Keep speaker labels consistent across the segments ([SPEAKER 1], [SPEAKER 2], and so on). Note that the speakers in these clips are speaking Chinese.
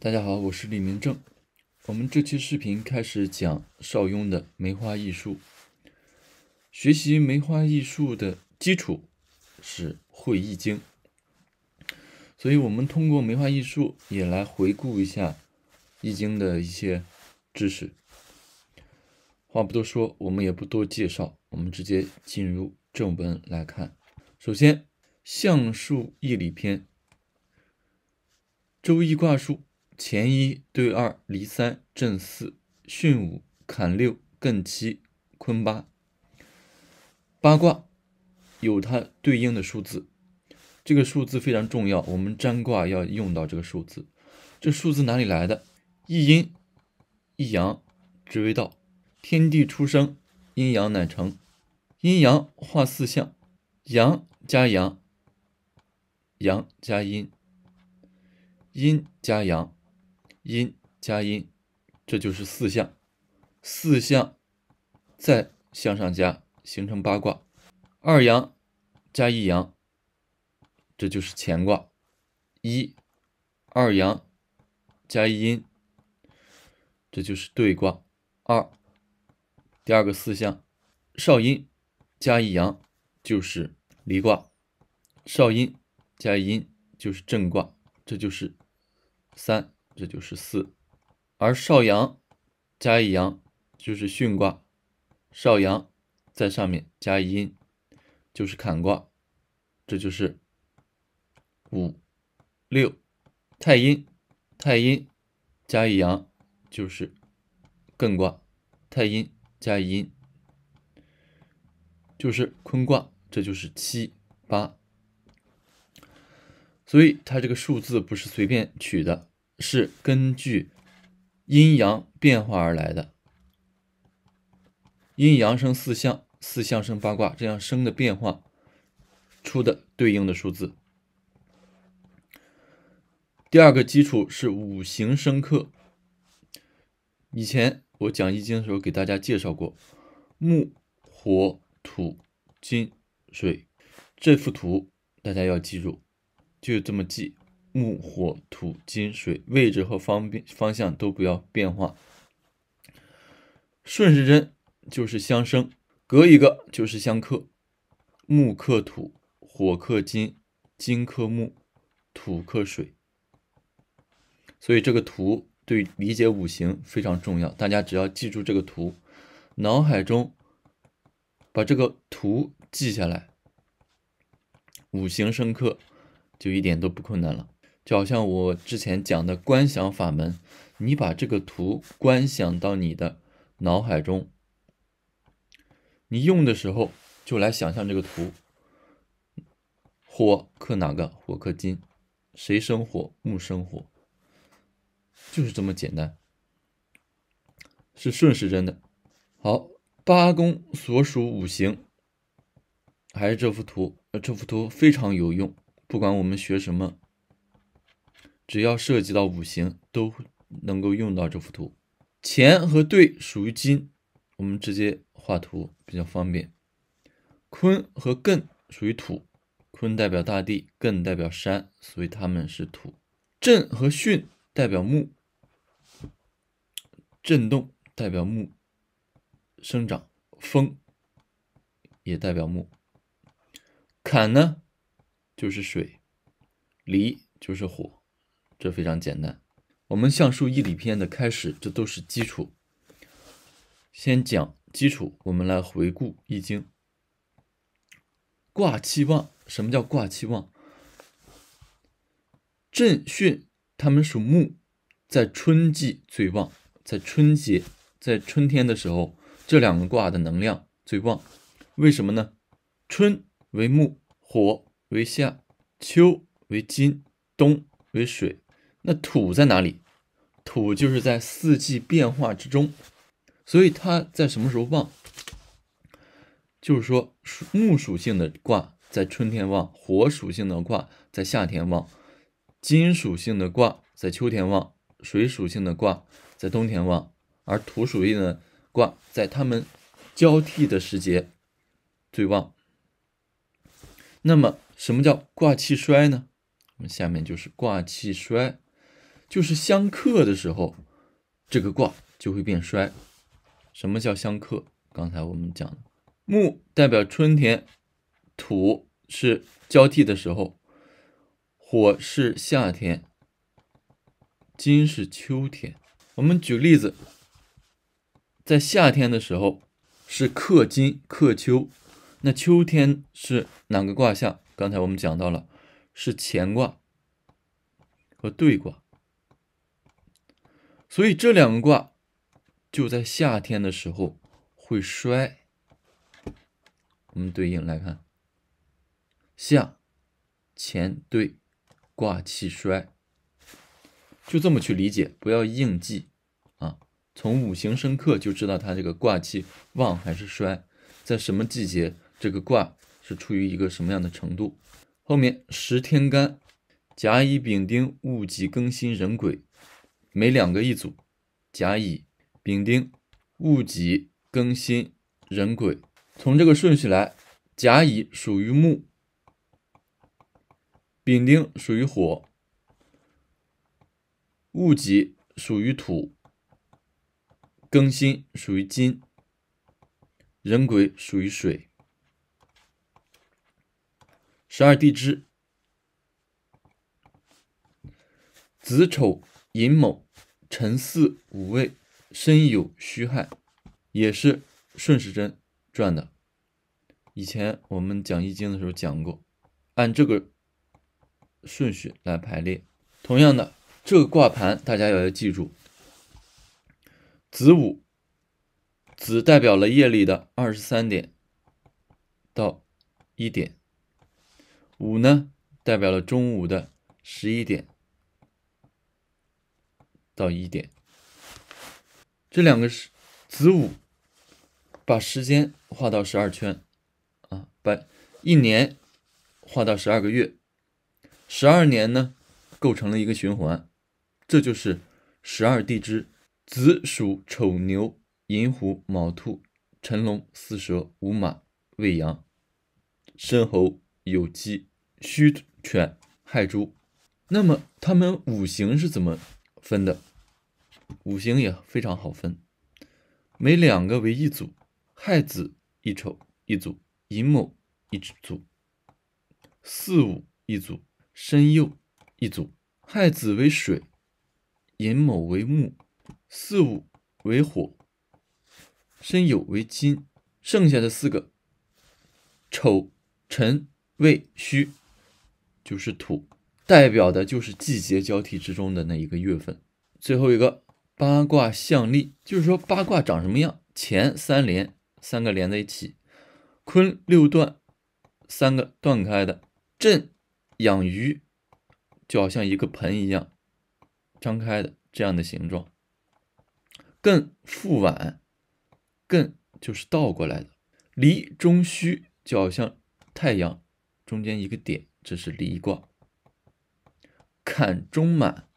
[SPEAKER 1] 大家好，我是李明正。我们这期视频开始讲邵雍的梅花易数。学习梅花易数的基础是会易经，所以我们通过梅花易数也来回顾一下易经的一些知识。话不多说，我们也不多介绍，我们直接进入正文来看。首先，象数易理篇，周易卦数：乾1兑2，离3，震4，巽5，坎6，艮7，坤8。八卦有它对应的数字，这个数字非常重要，我们占卦要用到这个数字。这数字哪里来的？一阴一阳，直为道。天地出生，阴阳乃成。阴阳化四象，阳加阳，阳加阴，阴加阳，阴加阴，这就是四象。四象再向上加，形成八卦。二阳加一阳，这就是乾卦。二阳加一阴，这就是兑卦。第二个四象，少阴加一阳就是离卦，少阴加一阴就是震卦，这就是3，这就是4。而少阳加一阳就是巽卦，少阳在上面加一阴就是坎卦，这就是5、6。太阴加一阳就是艮卦，太阴加一阴就是坤卦，这就是7、8。所以它这个数字不是随便取的，是根据阴阳变化而来的。阴阳生四象，四象生八卦，这样生的变化出的对应的数字。第二个基础是五行生克。以前我讲易经的时候给大家介绍过，木、火、土、金、水，这幅图大家要记住，就这么记，木、火、土、金、水，位置和方向都不要变化。顺时针就是相生，隔一个就是相克，木克土，火克金，金克木，土克水。所以这个图对理解五行非常重要，大家只要记住这个图，脑海中把这个图记下来，五行生克就一点都不困难了。就好像我之前讲的观想法门，你把这个图观想到你的脑海中，你用的时候就来想象这个图，火克哪个？火克金，谁生火？木生火，就是这么简单，是顺时针的。好，八宫所属五行，还是这幅图，这幅图非常有用，不管我们学什么，只要涉及到五行，都能够用到这幅图。乾和兑属于金，我们直接画图比较方便。坤和艮属于土，坤代表大地，艮代表山，所以它们是土。震和巽代表木，震动代表木生长，风也代表木。坎呢就是水，离就是火，这非常简单。我们象数易理篇的开始，这都是基础。先讲基础，我们来回顾易经。卦气旺，什么叫卦气旺？震巽它们属木，在春季最旺，在春节，在春天的时候，这两个卦的能量最旺。为什么呢？春为木，火为夏，秋为金，冬为水。那土在哪里？土就是在四季变化之中，所以它在什么时候旺？就是说木属性的卦在春天旺，火属性的卦在夏天旺，金属性的卦在秋天旺，水属性的卦在冬天旺，而土属性的卦在它们交替的时节最旺。那么什么叫卦气衰呢？我们下面就是卦气衰。就是相克的时候，这个卦就会变衰。什么叫相克？刚才我们讲的，木代表春天，土是交替的时候，火是夏天，金是秋天。我们举例子，在夏天的时候是克金克秋，那秋天是哪个卦象？刚才我们讲到了，是乾卦和兑卦。所以这两个卦就在夏天的时候会衰。我们对应来看，夏乾兑，卦气衰，就这么去理解，不要硬记啊。从五行生克就知道它这个卦气旺还是衰，在什么季节，这个卦是处于一个什么样的程度。后面10天干，甲乙丙丁戊己庚辛壬癸，每2个一组，甲乙丙丁戊己庚辛壬癸。从这个顺序来，甲乙属于木，丙丁属于火，戊己属于土，庚辛属于金，壬癸属于水。12地支，子丑寅卯辰巳午未申酉戌亥，也是顺时针转的。以前我们讲易经的时候讲过，按这个顺序来排列。同样的，这个卦盘大家要记住，子午，子代表了夜里的23点到1点，午呢代表了中午的11点到1点。这两个是子午把时间画到12圈啊，把一年画到12个月，12年呢构成了一个循环，这就是12地支。子鼠丑牛寅虎卯兔辰龙巳蛇午马未羊申猴酉鸡戌犬亥猪。那么它们五行是怎么分的？五行也非常好分，每2个为一组，亥子一丑一组，寅卯一组，巳午一组，申酉一组。亥子为水，寅卯为木，巳午为火，申酉为金。剩下的4个丑辰未戌就是土，代表的就是季节交替之中的那一个月份。最后一个八卦象例，就是说八卦长什么样，乾3连，3个连在一起，坤6段，3个断开的，震养鱼就好像一个盆一样张开的这样的形状，艮复碗，艮就是倒过来的，离中虚就好像太阳中间一个点，这是离卦。坎中满，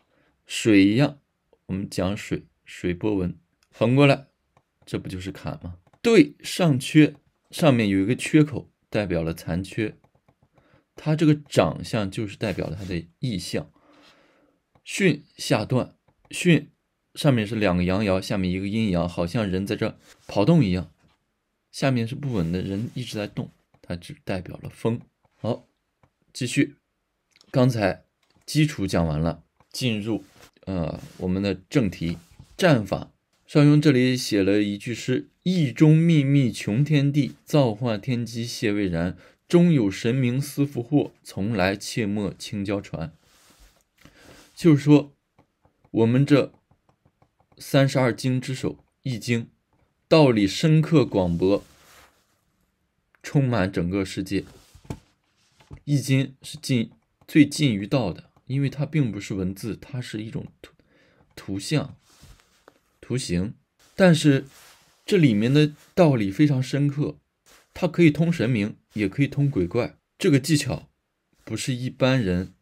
[SPEAKER 1] 水一样，我们讲水，水波纹横过来，这不就是坎吗？兑上缺，上面有一个缺口，代表了残缺，它这个长相就是代表了它的意象。巽下断，巽上面是2个阳爻，下面一个阴阳，好像人在这跑动一样，下面是不稳的，人一直在动，它只代表了风。好，继续，刚才基础讲完了，进入我们的正题，战法。邵雍这里写了一句诗：意中秘密穷天地，造化天机谢未然，终有神明私付祸，从来切莫轻交船。就是说，我们这32经之首《易经》，道理深刻广博，充满整个世界。《易经》是最近于道的，因为它并不是文字，它是一种图像、图形。但是这里面的道理非常深刻，它可以通神明，也可以通鬼怪。这个技巧不是一般人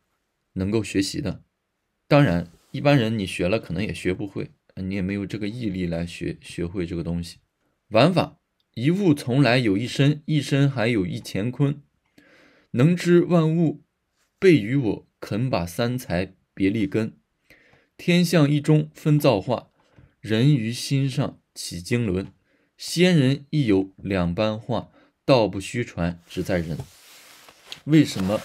[SPEAKER 1] 能够学习的。当然，一般人你学了可能也学不会，你也没有这个毅力来学会这个东西。玩法：一物从来有一身，一身还有一乾坤，能知万物备于我，肯把三才别立根。天象一中分造化，人于心上起经纶。先人亦有两般话，道不虚传，只在人。为什么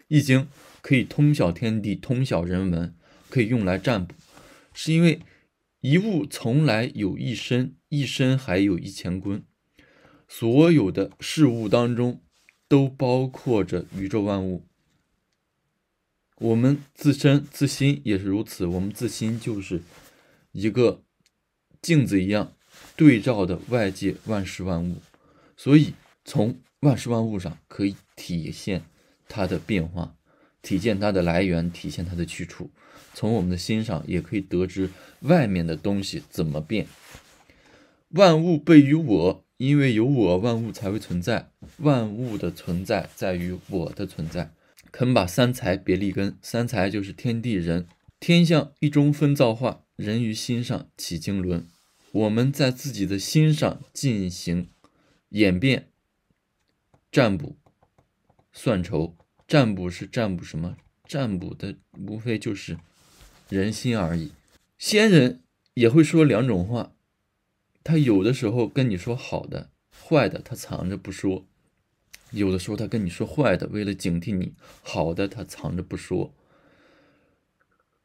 [SPEAKER 1] 易经可以通晓天地，通晓人文，可以用来占卜？是因为一物从来有一身，一身还有一乾坤。所有的事物当中都包括着宇宙万物。我们自身自心也是如此，我们自心就是一个镜子一样对照的外界万事万物，所以从万事万物上可以体现它的变化，体现它的来源，体现它的去处。从我们的心上也可以得知外面的东西怎么变。万物备于我，因为有我，万物才会存在。万物的存在在于我的存在。肯把三才别立根，三才就是天地人。天象一中分造化，人于心上起经纶。我们在自己的心上进行演变、占卜、算筹。占卜是占卜什么？占卜的无非就是人心而已。先人也会说两种话，他有的时候跟你说好的，坏的他藏着不说。有的时候他跟你说坏的，为了警惕你；好的他藏着不说。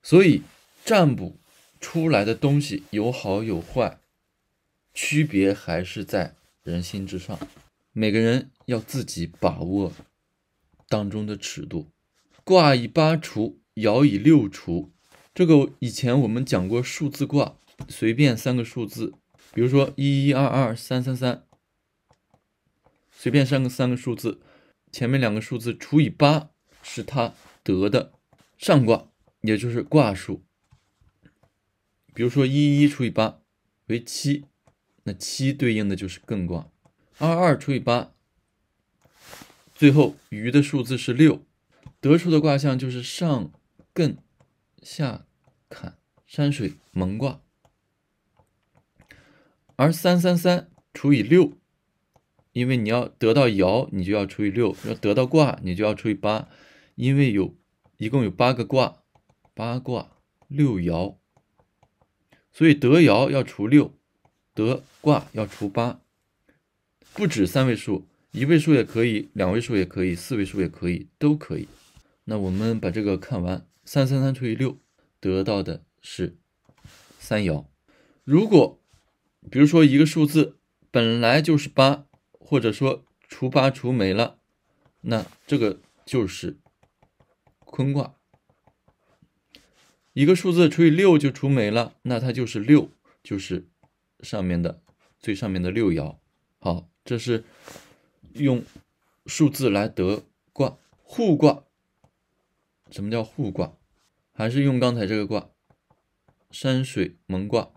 [SPEAKER 1] 所以占卜出来的东西有好有坏，区别还是在人心之上。每个人要自己把握当中的尺度。卦以8除，爻以6除。这个以前我们讲过数字卦，随便3个数字，比如说112233，随便3个数字，前面2个数字除以8是它得的上卦，也就是卦数。比如说11除以8为7，那7对应的就是艮卦。22除以8，最后余的数字是6，得出的卦象就是上艮下坎山水蒙卦。而333除以6，因为你要得到爻，你就要除以6；要得到卦，你就要除以8。因为一共有8个卦，8卦6爻，所以得爻要除6，得卦要除8。不止3位数，1位数也可以，2位数也可以，4位数也可以，都可以。那我们把这个看完，333除以6，得到的是3爻。如果比如说一个数字本来就是8，或者说除8除没了，那这个就是坤卦。一个数字除以6就除没了，那它就是6，就是最上面的6爻。好，这是用数字来得卦。互卦，什么叫互卦？还是用刚才这个卦，山水蒙卦。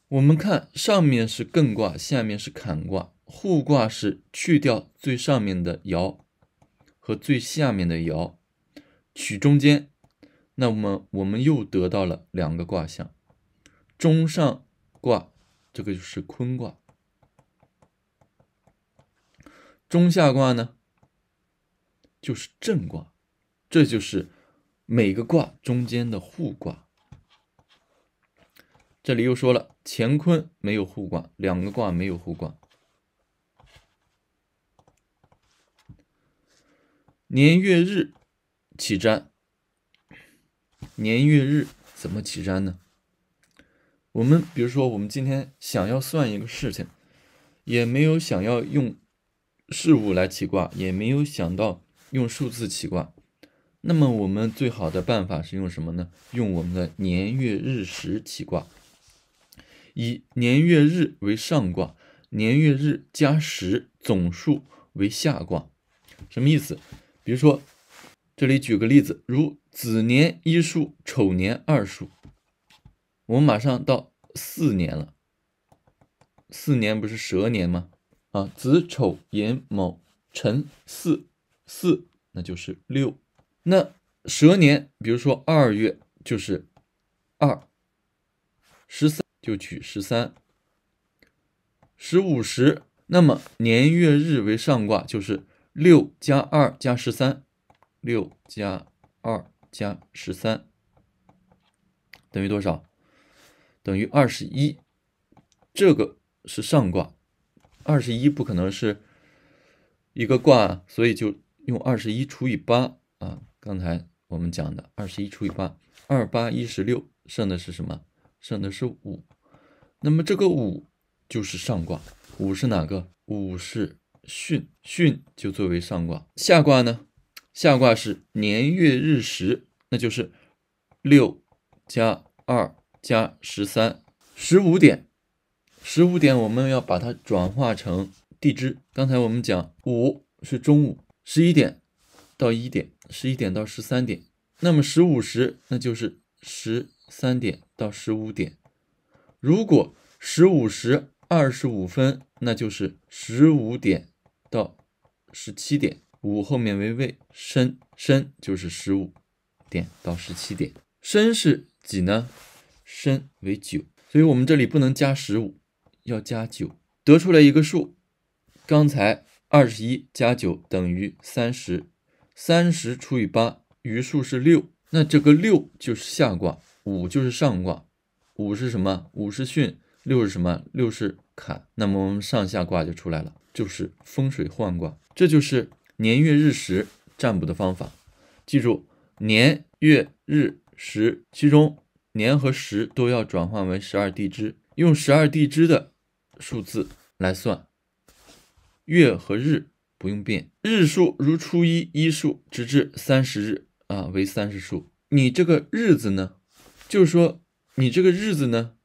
[SPEAKER 1] 我们看上面是艮卦，下面是坎卦。互卦是去掉最上面的爻和最下面的爻，取中间。那么我们又得到了2个卦象。中上卦，这个就是坤卦。中下卦呢，就是震卦。这就是每个卦中间的互卦。这里又说了，乾坤没有互卦，2个卦没有互卦。年月日起占。年月日怎么起占呢？我们比如说我们今天想要算一个事情，也没有想要用事物来起卦，也没有想到用数字起卦，那么我们最好的办法是用什么呢？用我们的年月日时起卦。以年月日为上卦，年月日加时总数为下卦。什么意思？比如说这里举个例子，如子年1数，丑年2数。我们马上到4年了，4年不是蛇年吗？子丑寅卯辰巳，4那就是6。那蛇年比如说2月就是2，13就取13，15、10，那么年月日为上卦就是6加2加13，6加2加13，等于多少？等于21。这个是上卦，21不可能是一个卦，所以就用21除以8啊。刚才我们讲的21除以8，2、8、16，剩的是什么？剩的是5。那么这个5就是上卦，5是哪个？5是巽，巽就作为上卦。下卦呢？下卦是年月日时，那就是6加2加13，15点。15点我们要把它转化成地支。刚才我们讲5是中午，11点到1点，11点到13点。那么15时那就是13点到15点。如果15时25分，那就是15点到17点。午后面为未，申就是15点到17点。申是几呢？申为9，所以我们这里不能加15，要加9，得出来一个数。刚才21加9等于30，30除以8，余数是6。那这个6就是下卦，5就是上卦。5是什么？5是巽，6是什么？6是坎。那么我们上下卦就出来了，就是风水换卦。这就是年月日时占卜的方法。记住，年月日时，其中年和时都要转换为12地支，用12地支的数字来算。月和日不用变，日数如初一，一数直至30日啊，为30数。你这个日子呢，就是说你这个日子呢，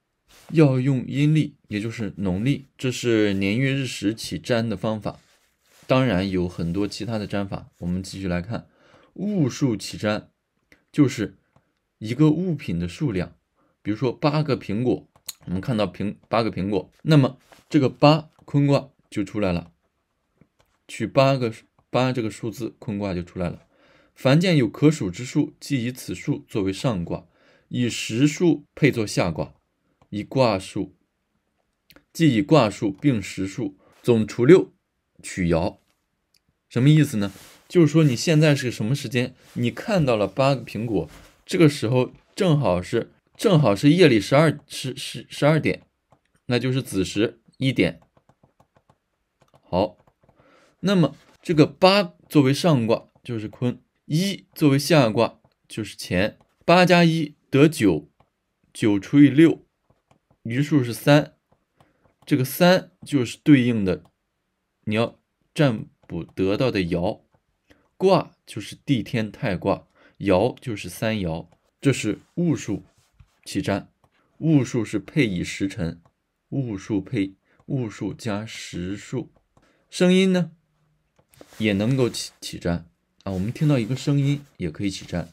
[SPEAKER 1] 要用阴历，也就是农历，这是年月日时起占的方法。当然有很多其他的占法，我们继续来看。物数起占，就是一个物品的数量，比如说8个苹果，我们看到8个苹果，那么这个8坤卦就出来了，取8这个数字，坤卦就出来了。凡见有可数之数，即以此数作为上卦，以实数配作下卦，即以卦数并实数，总除6，取爻。什么意思呢？就是说你现在是什么时间？你看到了8个苹果，这个时候正好是夜里12点，那就是子时1点。好，那么这个8作为上卦就是坤，1作为下卦就是乾。8加1得9，9除以6，余数是3。这个3就是对应的你要占卜得到的爻，卦就是地天泰卦，爻就是三爻。这是物数起占，物数是配以时辰，物数加时数。声音呢也能够起占啊，我们听到一个声音也可以起占。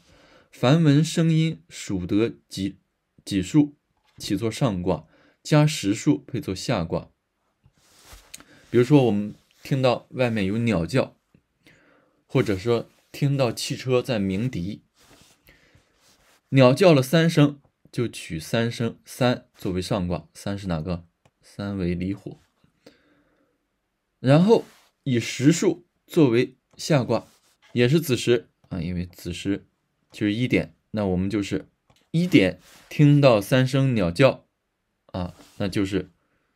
[SPEAKER 1] 凡闻声音属得己数，起作上卦，加时数配作下卦。比如说我们听到外面有鸟叫，或者说听到汽车在鸣笛，鸟叫了3声，就取3声，3作为上卦。3是哪个？3为离火。然后以时数作为下卦，也是子时啊，因为子时就是1点，那我们就是1点听到3声鸟叫啊，那就是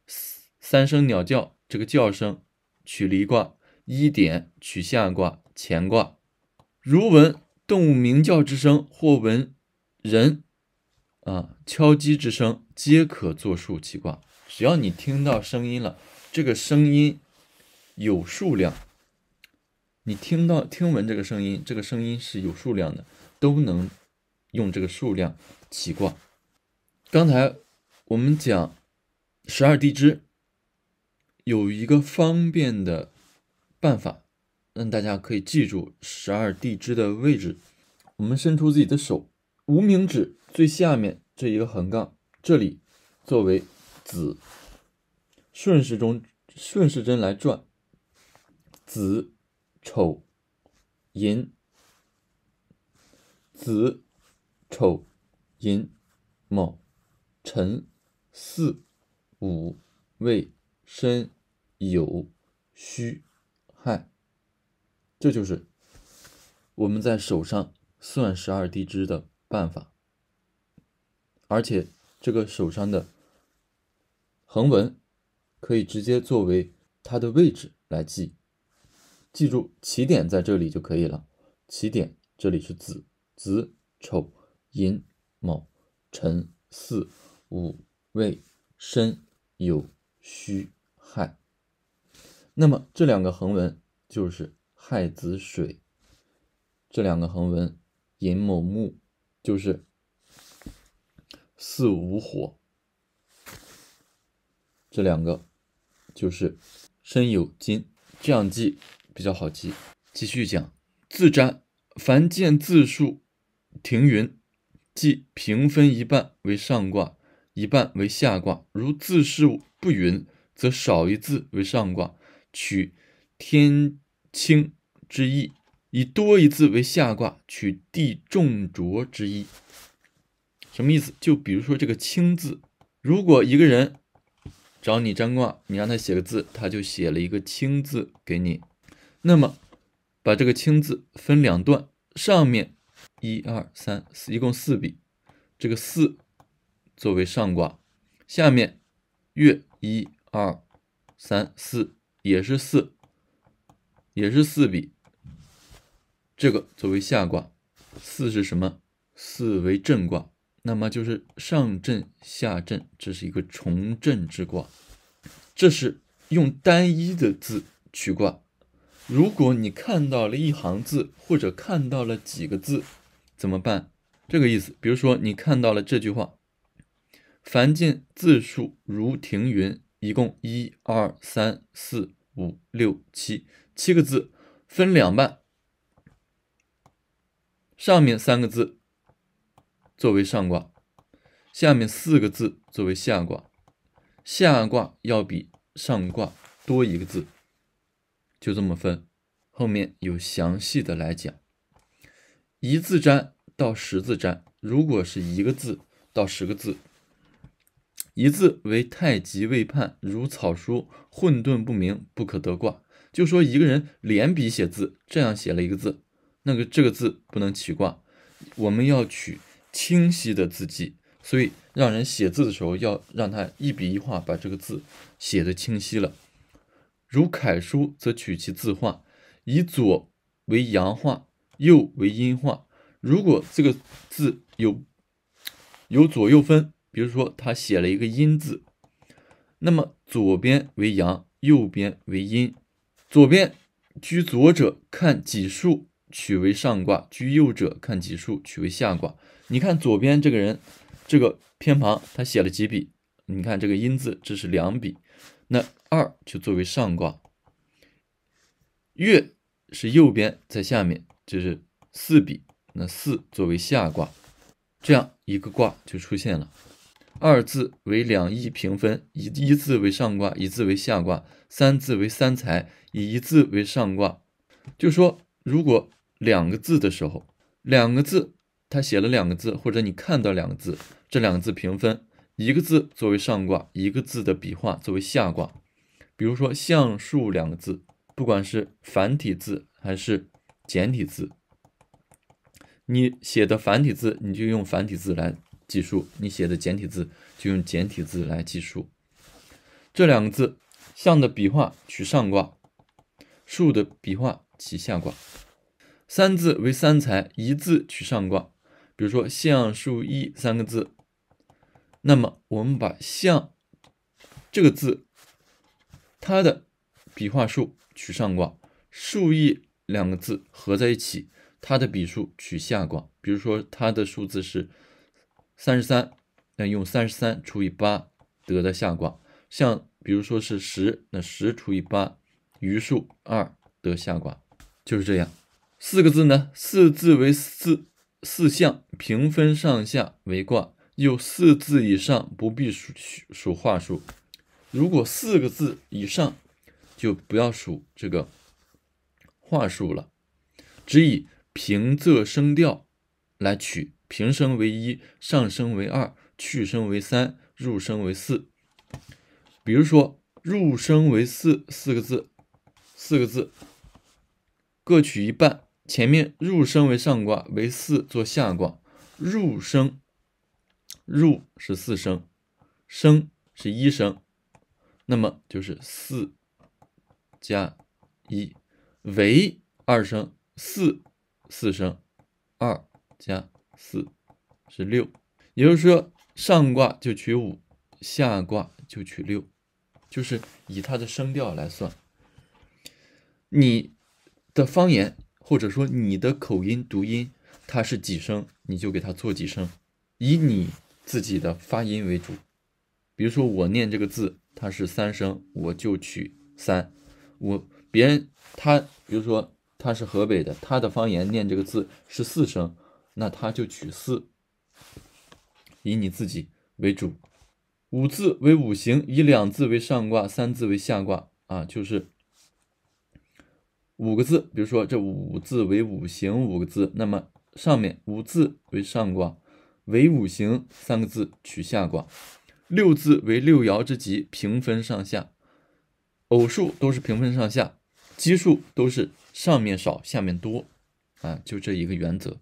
[SPEAKER 1] 3声鸟叫，这个叫声取离卦，1点取下卦乾卦。如闻动物鸣叫之声，或闻人敲击之声，皆可作数起卦。只要你听到声音了，这个声音有数量，你听闻这个声音，这个声音是有数量的，都能用这个数量起卦。刚才我们讲12地支有一个方便的办法，让大家可以记住12地支的位置。我们伸出自己的手，无名指最下面这一个横杠，这里作为子，顺时针来转，子丑寅，子丑寅卯辰巳午未申酉戌亥，这就是我们在手上算12地支的办法而且这个手上的横纹可以直接作为它的位置来记。记住起点在这里就可以了，起点这里是子、丑、寅、卯、辰、巳、午、未、申、酉、戌、亥。那么这两个横纹就是亥子水，这两个横纹寅卯木就是巳午火，这两个就是申酉金。这样记比较好记。继续讲字占，凡见字数停匀，即平分一半为上卦，一半为下卦。如字数不匀，则少一字为上卦，取天清之意；以多一字为下卦，取地重浊之意。什么意思？就比如说这个清字，如果一个人找你占卦，你让他写个字，他就写了一个清字给你。那么把这个清字分两段，上面1、2、3、4，一共4笔，这个4作为上卦，下面月1、2、3、4也是4笔，这个作为下卦。4是什么？4为震卦，那么就是上震下震，这是一个重震之卦。这是用单一的字取卦。如果你看到了一行字，或者看到了几个字，怎么办？这个意思，比如说你看到了这句话，凡见字数如停匀，一共1、2、3、4、5、6、7个字，分两半，上面3个字作为上卦，下面4个字作为下卦，下卦要比上卦多一个字，就这么分。后面有详细的来讲。一字占到10字占，如果是1个字到10个字，一字为太极未判，如草书，混沌不明，不可得卦。就说一个人连笔写字，这样写了一个字，这个字不能起卦，我们要取清晰的字迹，所以让人写字的时候要让他一笔一画把这个字写得清晰了。如楷书则取其字画，以左为阳画，右为阴画。如果这个字有左右分，比如说他写了一个阴字，那么左边为阳，右边为阴。左边居左者看几数，取为上卦；居右者看几数，取为下卦。你看左边这个人，这个偏旁他写了几笔？你看这个阴字，这是2笔，那2就作为上卦。月是右边在下面，这是4笔，那4作为下卦，这样一个卦就出现了。2字为两翼平分，以1字为上卦，1字为下卦；3字为三才，以1字为上卦。就说如果2个字的时候，2个字他写了2个字，或者你看到2个字，这2个字平分，1个字作为上卦，1个字的笔画作为下卦。比如说橡树2个字，不管是繁体字还是简体字，你写的繁体字你就用繁体字来计数，你写的简体字就用简体字来计数。这2个字，橡的笔画取上卦，树的笔画起下卦。3字为三才，1字取上卦，比如说橡树一3个字，那么我们把橡这个字它的笔画数取上卦，树一2个字合在一起，它的笔数取下卦。比如说它的数字是33，那用33除以8得的下卦。像比如说是10，那10除以8，余数2得下卦，就是这样。4个字呢，4字为四象，平分上下为卦，又4字以上不必数画数。如果4个字以上，就不要数这个画数了，只以平仄声调来取，平声为1，上声为2，去声为3，入声为4。比如说入声为4个字，各取一半，前面入声为上卦，为4做下卦。入声入是4声，声是1声，那么就是4加1，为2声，4声，2加4是6，也就是说上卦就取5，下卦就取6，就是以它的声调来算。你的方言或者说你的口音读音它是几声，你就给它做几声，以你自己的发音为主。比如说我念这个字它是3声，我就取3。别人比如说他是河北的，他的方言念这个字是4声，那他就取4，以你自己为主。5字为五行，以2字为上卦，3字为下卦啊，就是5个字，比如说这5字为五行5个字，那么上面5字为上卦，为五行3个字取下卦，6字为6爻之吉，平分上下，偶数都是平分上下，奇数都是上面少下面多啊，就这一个原则。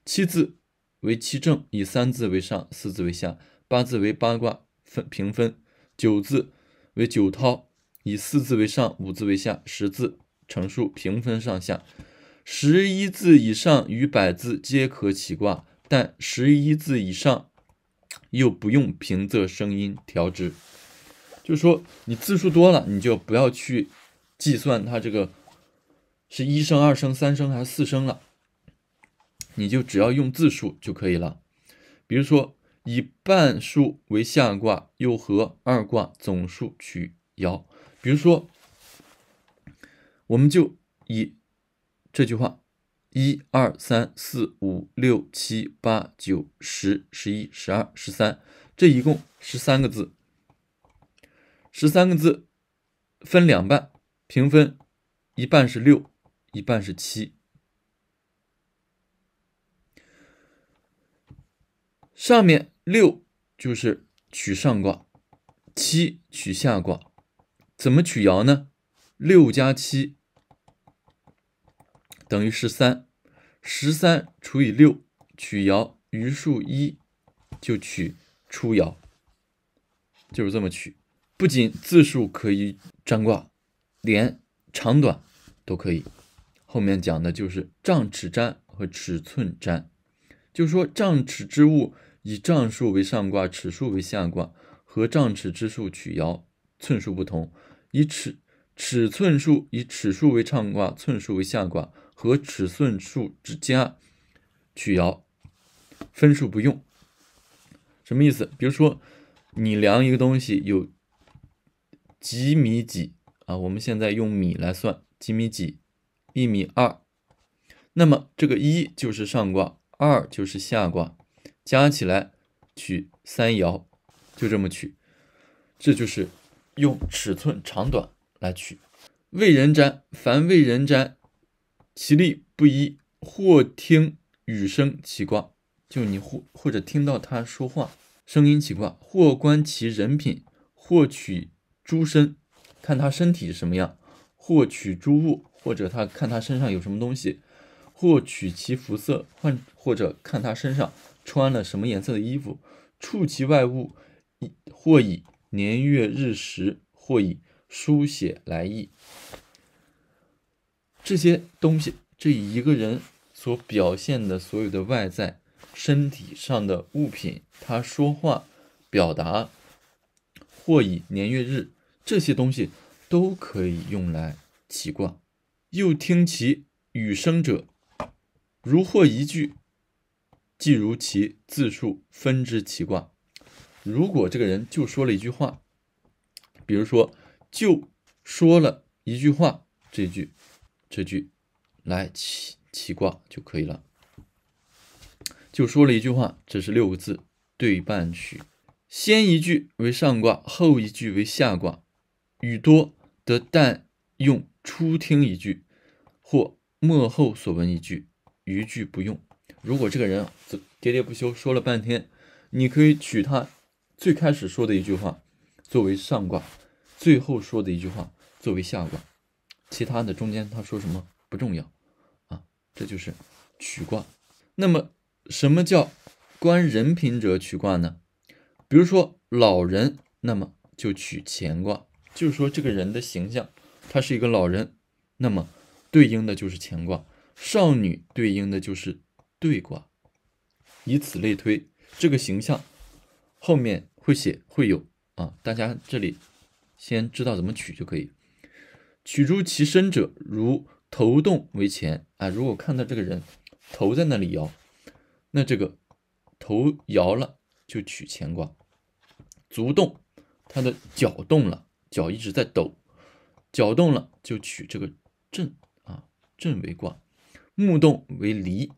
[SPEAKER 1] 7字为7正，以3字为上4字为下，8字为八卦平分，9字为9韬，以4字为上5字为下，10字成数平分上下。11字以上与百字皆可起卦，但11字以上又不用平仄声音调之。就是说你字数多了，你就不要去计算它这个是1声2声3声还是4声了，你就只要用字数就可以了。比如说以半数为下卦，又和2卦总数取爻。比如说我们就以这句话1、2、3、4、5、6、7、8、9、10、11、12、13，这一共13个字，13个字分2半，平分，一半是6，一半是7。上面6就是取上卦，7取下卦。怎么取爻呢？6加7等于13，13除以6取爻，余数1就取出爻，就是这么取。不仅字数可以占卦，连长短都可以。后面讲的就是丈尺占和尺寸占，就是说丈尺之物以丈数为上卦，尺数为下卦，和丈尺之数取爻，寸数不同。以尺寸数以尺数为上卦，寸数为下卦，和尺寸数之家取爻，分数不用。什么意思？比如说你量一个东西有几米几啊，我们现在用米来算，几米几，1米2，那么这个1就是上卦，2就是下卦，加起来取3爻，就这么取。这就是用尺寸长短来取。为人占，凡为人占，其利不一，或听语声起卦，就你或者听到他说话声音起卦，或观其人品，或取诸身，看他身体是什么样，或取诸物，或者他看他身上有什么东西，或取其服色，或者看他身上穿了什么颜色的衣服，触其外物，或以年月日时，或以书写来意。这些东西，这一个人所表现的所有的外在身体上的物品，他说话表达，或以年月日，这些东西都可以用来起卦。又听其语声者，如或一句，即如其字数分之起卦。如果这个人就说了一句话，比如说就说了一句话，这句来起卦就可以了。就说了一句话，这是6个字，对半取。先一句为上卦，后一句为下卦。语多得但用初听一句，或末后所闻一句，余句不用。如果这个人喋喋不休说了半天，你可以取他最开始说的一句话作为上卦，最后说的一句话作为下卦，其他的中间他说什么不重要啊，这就是取卦。那么什么叫观人品者取卦呢？比如说老人，那么就取乾卦，就是说这个人的形象，他是一个老人，那么对应的就是乾卦。少女对应的就是兑卦，以此类推，这个形象后面会写会有啊，大家这里先知道怎么取就可以。取诸其身者，如头动为乾啊。如果看到这个人头在那里摇，那这个头摇了就取乾卦。足动，他的脚动了，脚一直在抖，脚动了就取这个震啊，震为卦。目动为离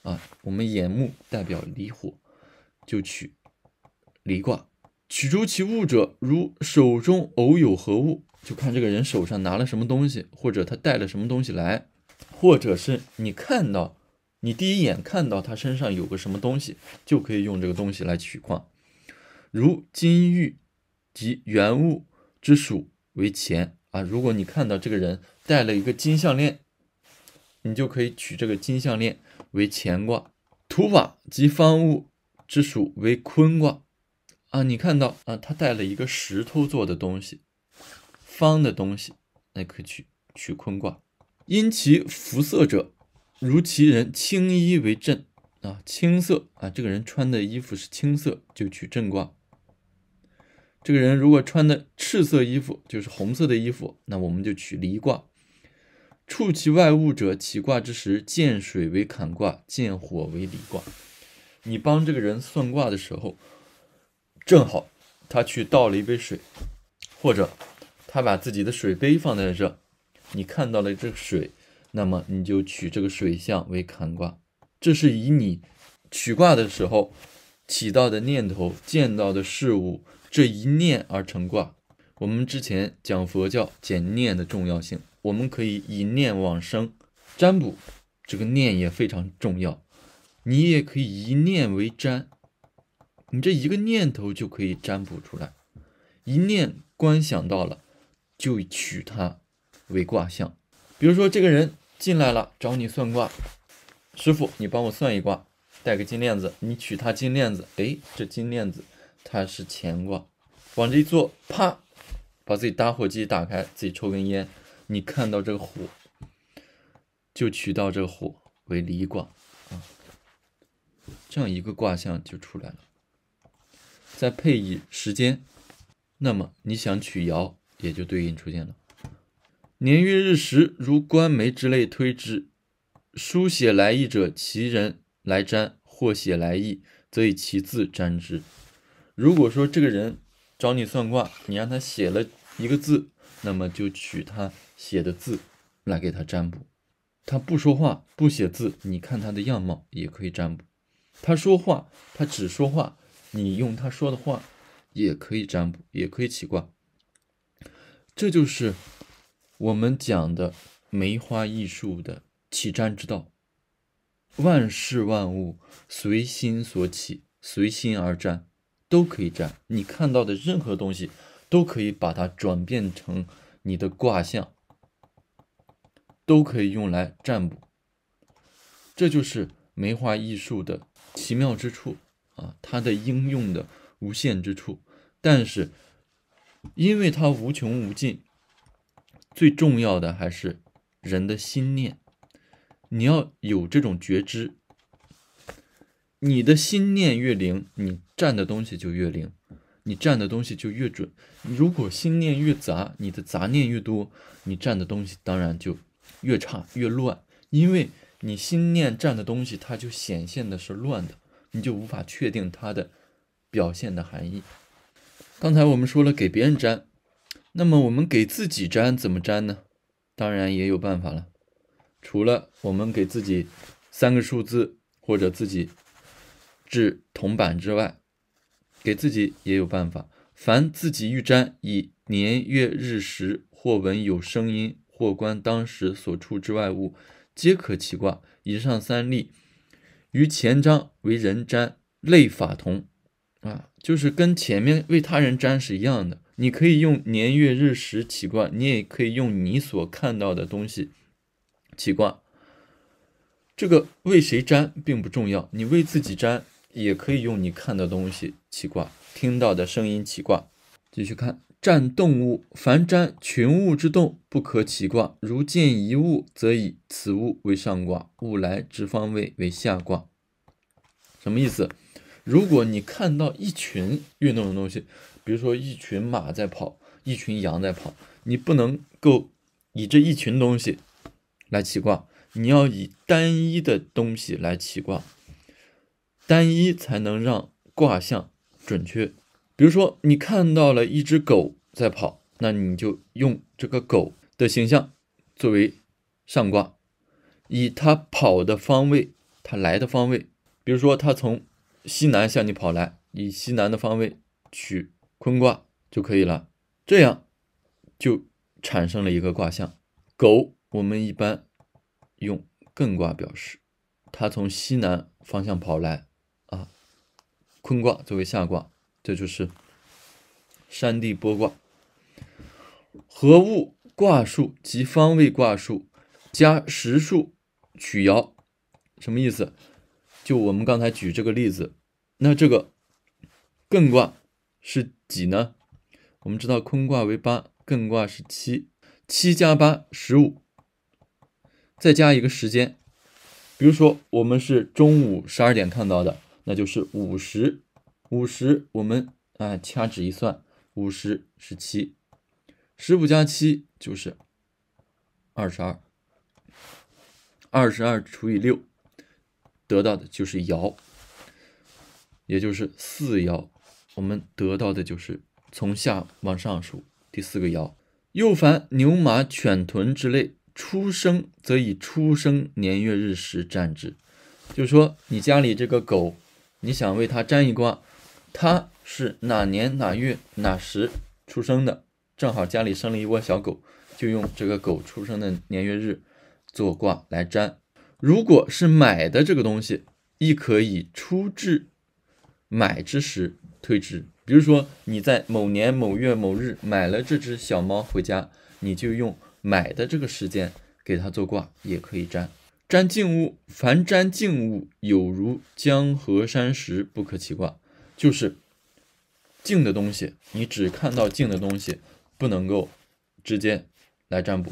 [SPEAKER 1] 啊，我们眼目代表离火，就取离卦。取诸其物者，如手中偶有何物，就看这个人手上拿了什么东西，或者他带了什么东西来，或者是你看到，你第一眼看到他身上有个什么东西，就可以用这个东西来取卦。如金玉及原物之属为乾啊，如果你看到这个人戴了一个金项链，你就可以取这个金项链为乾卦。土瓦及方物之属为坤卦啊，你看到啊，他带了一个石头做的东西，方的东西，那可以取坤卦。因其服色者，如其人青衣为震啊，青色啊，这个人穿的衣服是青色，就取震卦。这个人如果穿的赤色衣服，就是红色的衣服，那我们就取离卦。触其外物者，起卦之时，见水为坎卦，见火为离卦。你帮这个人算卦的时候，正好他去倒了一杯水，或者他把自己的水杯放在这，你看到了这个水，那么你就取这个水象为坎卦。这是以你取卦的时候起到的念头，见到的事物，这一念而成卦。我们之前讲佛教讲念的重要性，我们可以以念往生。占卜这个念也非常重要，你也可以一念为占，你这一个念头就可以占卜出来，一念观想到了就取它为卦象。比如说这个人进来了找你算卦，师傅你帮我算一卦，带个金链子，你取他金链子，哎，这金链子它是乾卦，往这一坐，啪，把自己打火机打开，自己抽根烟，你看到这个火，就取到这个火为离卦啊，这样一个卦象就出来了。再配以时间，那么你想取爻也就对应出现了。年月日时，如官媒之类推之，书写来意者，其人来占，或写来意，则以其字占之。如果说这个人找你算卦，你让他写了一个字，那么就取他写的字来给他占卜。他不说话不写字，你看他的样貌也可以占卜。他说话，他只说话，你用他说的话也可以占卜，也可以起卦。这就是我们讲的梅花易数的起占之道。万事万物随心所起，随心而占，都可以占。你看到的任何东西都可以把它转变成你的卦象，都可以用来占卜。这就是梅花易数的奇妙之处啊，它的应用的无限之处。但是因为它无穷无尽，最重要的还是人的心念。你要有这种觉知，你的心念越灵，你占的东西就越灵，你占的东西就越准。如果心念越杂，你的杂念越多，你占的东西当然就越差越乱，因为你心念占的东西它就显现的是乱的，你就无法确定它的表现的含义。刚才我们说了给别人占，那么我们给自己占怎么占呢？当然也有办法了，除了我们给自己3个数字或者自己制铜板之外，给自己也有办法。凡自己欲占，以年月日时，或闻有声音，或观当时所处之外物，皆可起卦。以上3例于前章为人占，类法同啊，就是跟前面为他人占是一样的。你可以用年月日时起卦，你也可以用你所看到的东西起卦。这个为谁占并不重要，你为自己占也可以用你看的东西起卦，听到的声音起卦。继续看，占动物，凡占群物之动，不可起卦。如见一物，则以此物为上卦，物来之方位为下卦。什么意思？如果你看到一群运动的东西，比如说一群马在跑，一群羊在跑，你不能够以这一群东西来起卦，你要以单一的东西来起卦，单一才能让卦象准确。比如说你看到了一只狗在跑，那你就用这个狗的形象作为上卦，以它跑的方位，它来的方位，比如说它从西南向你跑来，以西南的方位取坤卦就可以了，这样就产生了一个卦象。狗我们一般用艮卦表示，它从西南方向跑来啊，坤卦作为下卦，这就是山地剥卦。合物卦数及方位卦数加实数取爻，什么意思？就我们刚才举这个例子，那这个艮卦是几呢？我们知道坤卦为8，艮卦是7，7加8 15，再加一个时间，比如说我们是中午12点看到的，那就是50我们掐指一算，50是7，15加7就是22，22除以6，得到的就是爻，也就是4爻。我们得到的就是从下往上数第4个爻。又凡牛马犬豚之类，出生则以出生年月日时占之。就是说你家里这个狗，你想为它占一卦，它是哪年哪月哪时出生的，正好家里生了一窝小狗，就用这个狗出生的年月日做卦来占。如果是买的这个东西，亦可以出至买之时推之。比如说你在某年某月某日买了这只小猫回家，你就用买的这个时间给它做卦，也可以占。占静物，凡占静物，有如江河山石，不可起卦。就是静的东西，你只看到静的东西，不能够直接来占卜。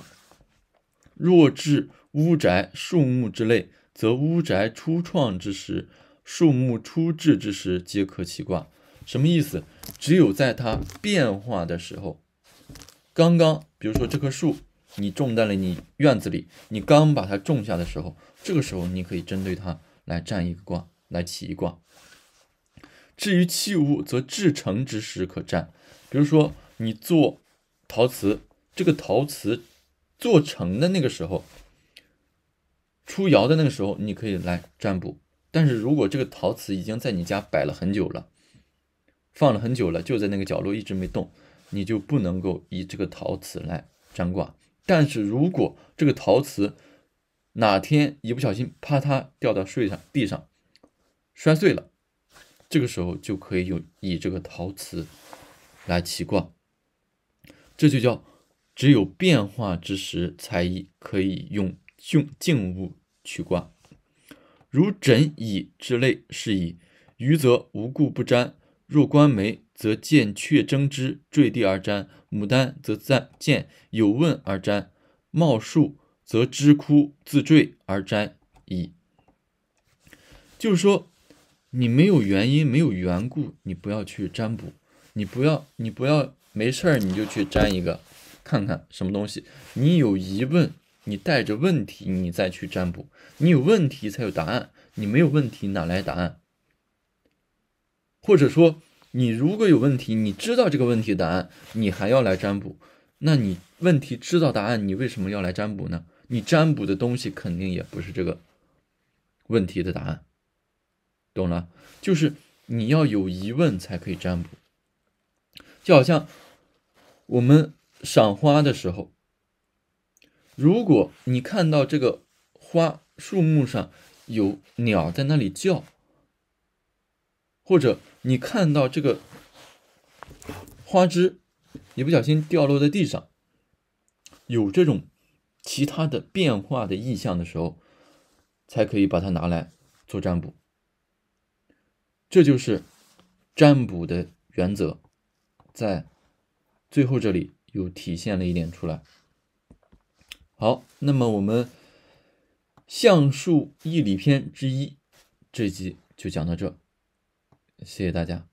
[SPEAKER 1] 若至屋宅树木之类，则屋宅初创之时，树木初至之时，皆可起卦。什么意思？只有在它变化的时候，刚刚比如说这棵树你种在了你院子里，你刚把它种下的时候，这个时候你可以针对它来占一个卦，来起一卦。至于器物，则至成之时可占。比如说你做陶瓷，这个陶瓷做成的那个时候，出窑的那个时候，你可以来占卜。但是如果这个陶瓷已经在你家摆了很久了，放了很久了，就在那个角落一直没动，你就不能够以这个陶瓷来占卦。但是如果这个陶瓷哪天一不小心啪嗒掉到地上摔碎了，这个时候就可以以这个陶瓷来起卦。这就叫只有变化之时才可以用静物取卦。如枕椅之类是矣，余则无故不占。若观梅，则见雀争之，坠地而占；牡丹则见有问而占；茂树则枝枯自坠而占矣。就是说，你没有原因、没有缘故，你不要去占卜，你不要没事儿你就去占一个，看看什么东西。你有疑问，你带着问题，你再去占卜。你有问题才有答案，你没有问题哪来答案？或者说你如果有问题，你知道这个问题的答案，你还要来占卜，那你问题知道答案，你为什么要来占卜呢？你占卜的东西肯定也不是这个问题的答案，懂了？就是你要有疑问才可以占卜。就好像我们赏花的时候，如果你看到这个花树木上有鸟在那里叫，或者你看到这个花枝一不小心掉落在地上，有这种其他的变化的意象的时候，才可以把它拿来做占卜。这就是占卜的原则，在最后这里又体现了一点出来。好，那么我们象数义理篇之一这集就讲到这，谢谢大家。